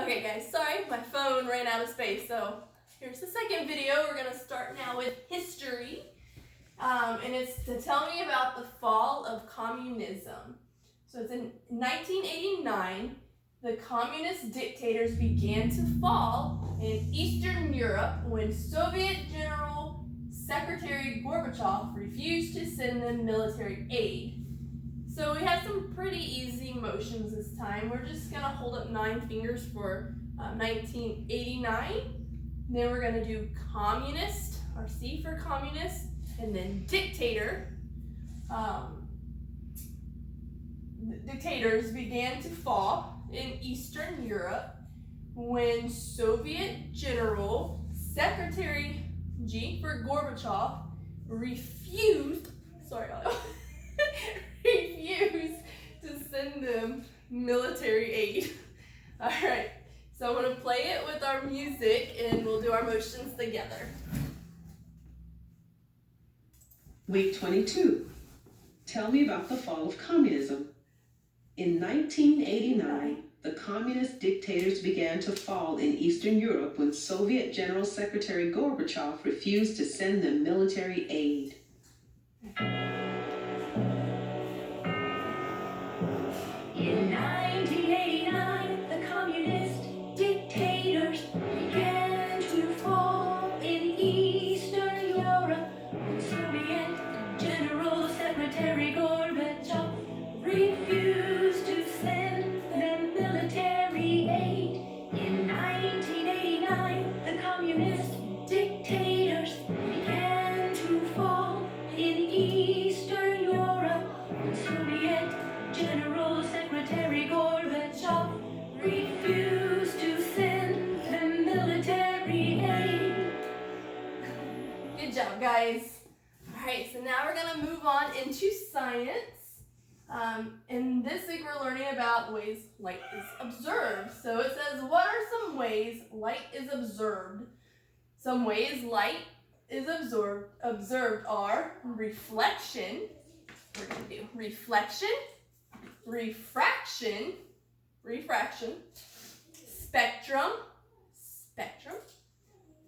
Okay guys, sorry, my phone ran out of space, so here's the second video. We're gonna start now with history. And it's to tell me about the fall of communism. So it's in 1989, the communist dictators began to fall in Eastern Europe when Soviet General Secretary Gorbachev refused to send them military aid. So we have some pretty easy motions this time. We're just gonna hold up 9 fingers for 1989. Then we're gonna do communist, or C for communist, and then dictator. Dictators began to fall in Eastern Europe when Soviet General Secretary G for Gorbachev refused to send them military aid. All right, so I'm gonna play it with our music and we'll do our motions together. Week 22. Tell me about the fall of communism. In 1989, the communist dictators began to fall in Eastern Europe when Soviet General Secretary Gorbachev refused to send them military aid. In 1989, the communist dictators began to fall in Eastern Europe when Soviet General Secretary Gorbachev refused to send them military aid. In 1989, the communist dictators began to fall in Eastern Europe when Soviet General Secretary Gorbachev refused to send them military aid. Good job, guys. All right, so now we're gonna move on into science. And this week we're learning about ways light is observed. So it says, what are some ways light is observed? Some ways light is observed are reflection. We're gonna do reflection, refraction, spectrum,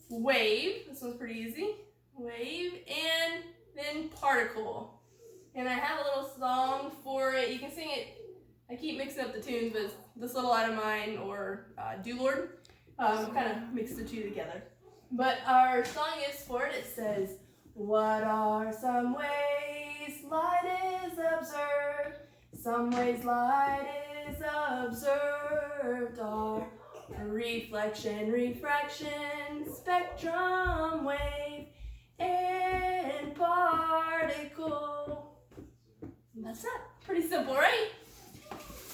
wave, this one's pretty easy, wave, and then particle. And I have a little song for it. You can sing it. I keep mixing up the tunes, but it's This Little Light of Mine or Do Lord. Kind of mix the two together. But our song is for it. It says, what are some ways light is observed? Some ways light is observed are reflection, refraction, spectrum, wave, and particle. And that's that. Pretty simple, right?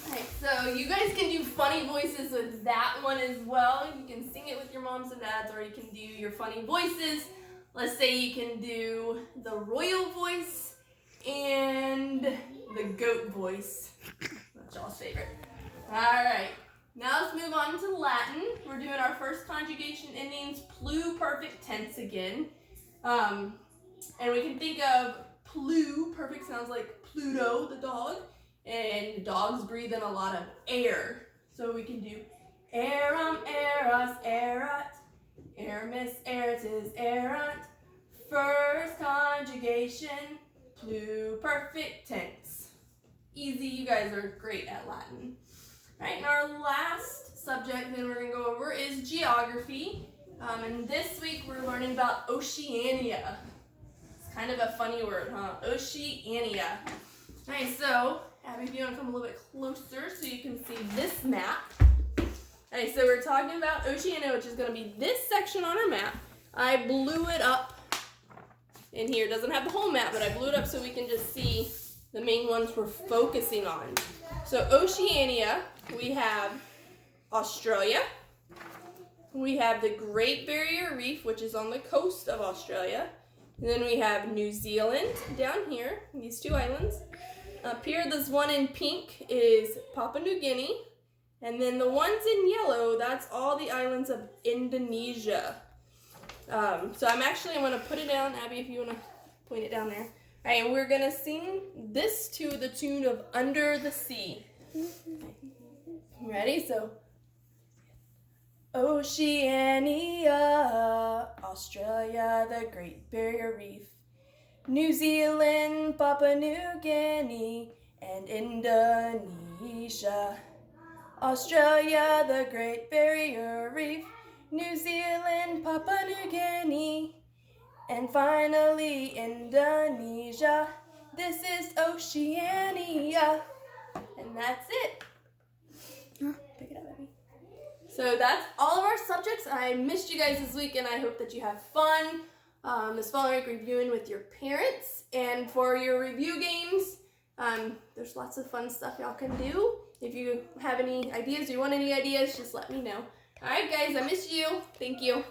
Alright, so you guys can do funny voices with that one as well. You can sing it with your moms and dads, or you can do your funny voices. Let's say you can do the royal voice and the goat voice. That's y'all's favorite. Alright, now let's move on to Latin. We're doing our first conjugation endings, pluperfect tense again. And we can think of pluperfect sounds like Pluto, the dog, and dogs breathe in a lot of air. So we can do eram, eras, erat, eramis, eratis, erant. First conjugation, pluperfect tense. Easy, you guys are great at Latin. All right, and our last subject then we're gonna go over is geography. And this week we're learning about Oceania. It's kind of a funny word, huh? Oceania. All right, so Abby, if you want to come a little bit closer so you can see this map. All right, so we're talking about Oceania, which is going to be this section on our map. I blew it up in here. It doesn't have the whole map, but I blew it up so we can just see the main ones we're focusing on. So Oceania, we have Australia. We have the Great Barrier Reef, which is on the coast of Australia. And then we have New Zealand down here, these 2 islands. Up here, this one in pink is Papua New Guinea. And then the ones in yellow, that's all the islands of Indonesia. So I'm going to put it down. Abby, if you want to point it down there. All right, and we're going to sing this to the tune of Under the Sea. Ready? So Oceania, Australia, the Great Barrier Reef, New Zealand, Papua New Guinea, and Indonesia. Australia, the Great Barrier Reef, New Zealand, Papua New Guinea, and finally Indonesia. This is Oceania. And that's it. Pick it up, baby. So that's all of our subjects. I missed you guys this week, and I hope that you have fun this fall week reviewing with your parents. And for your review games, there's lots of fun stuff y'all can do. If you have any ideas or you want any ideas, just let me know. All right, guys, I miss you. Thank you.